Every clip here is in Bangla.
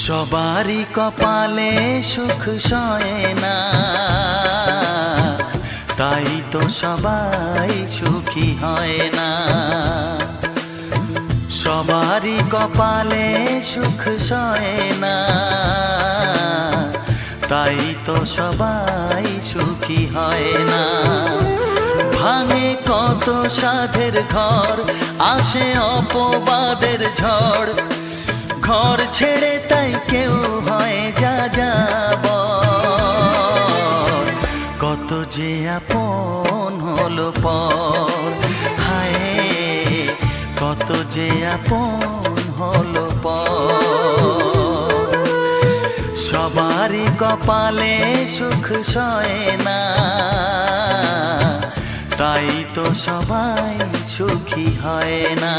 সবারই কপালে সুখ সয় না, তাই তো সবাই সুখী হয় না। সবারই কপালে সুখ সয় না, তাই তো সবাই সুখী হয় না। ভাঙে কত সাধের ঘর, আসে অপবাদের ঝড়। ঘর ছেড়ে তাই কেউ হয় যাযাবর। কত যে আপন হলো পর, হায় কত যে আপন হলো পর। সবারই কপালে সুখ সয় না, তাই তো সবাই সুখী হয় না।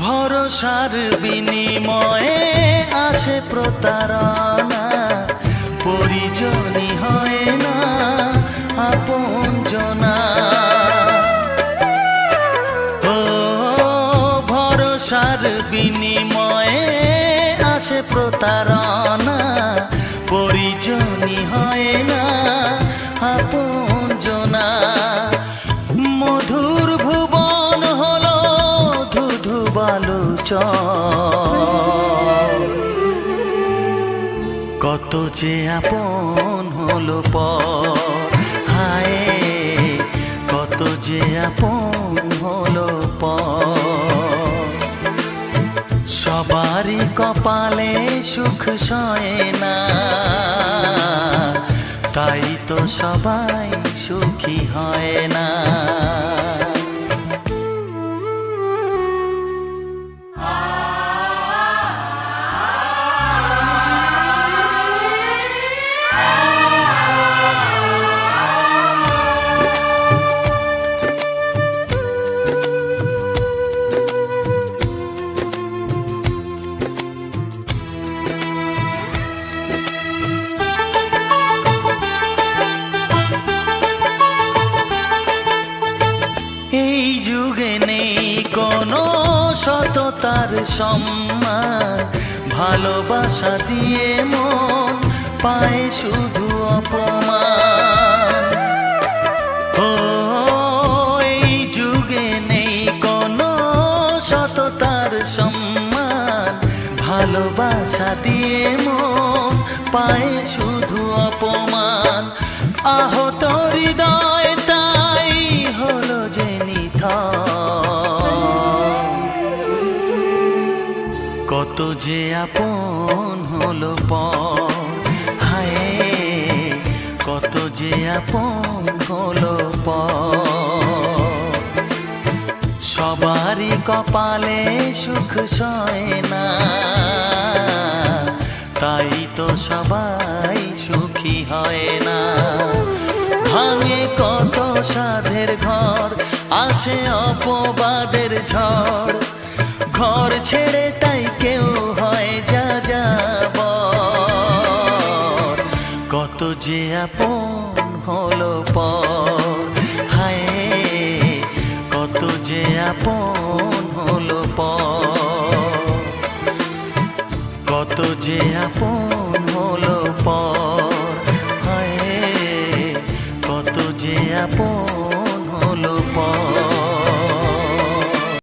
ভরসার বিনিময়ে আসে প্রতারণা, পরিজনই হয় না আপনজনা। ও ভরসার বিনিময়ে আসে প্রতারণা, পরিজনই হয় না আপনজনা। মধুর ভুবন হলো ধুধু বালুচর, কত যে আপন হলো পর, হায় কত যে আপন হলো পর। সবারই কপালে সুখ সয় না, তাই তো সবাই সুখী হয় না। এই যুগে নেই কোনো সততার সম্মান, ভালোবাসা দিয়ে মন পায় শুধু অপমান। ও এই যুগে নেই কোনো সততার সম্মান, ভালোবাসা দিয়ে মন পায় শুধু অপমান। আহত হৃদয় তাই হলো যে নিথর, কত যে আপন হলো পর, হায় কত যে আপন হলো পর। সবারই কপালে সুখ সয় না, তাই তো সবাই সুখী হয় না। ভাঙে কত সাধের ঘর, আসে অপবাদের ঝড়। ঘর ছেড়ে তাই কেউ হয় যাযাবর। কত যে আপন হলো পর, হায় কত যে আপন হলো পর। কত যে আপন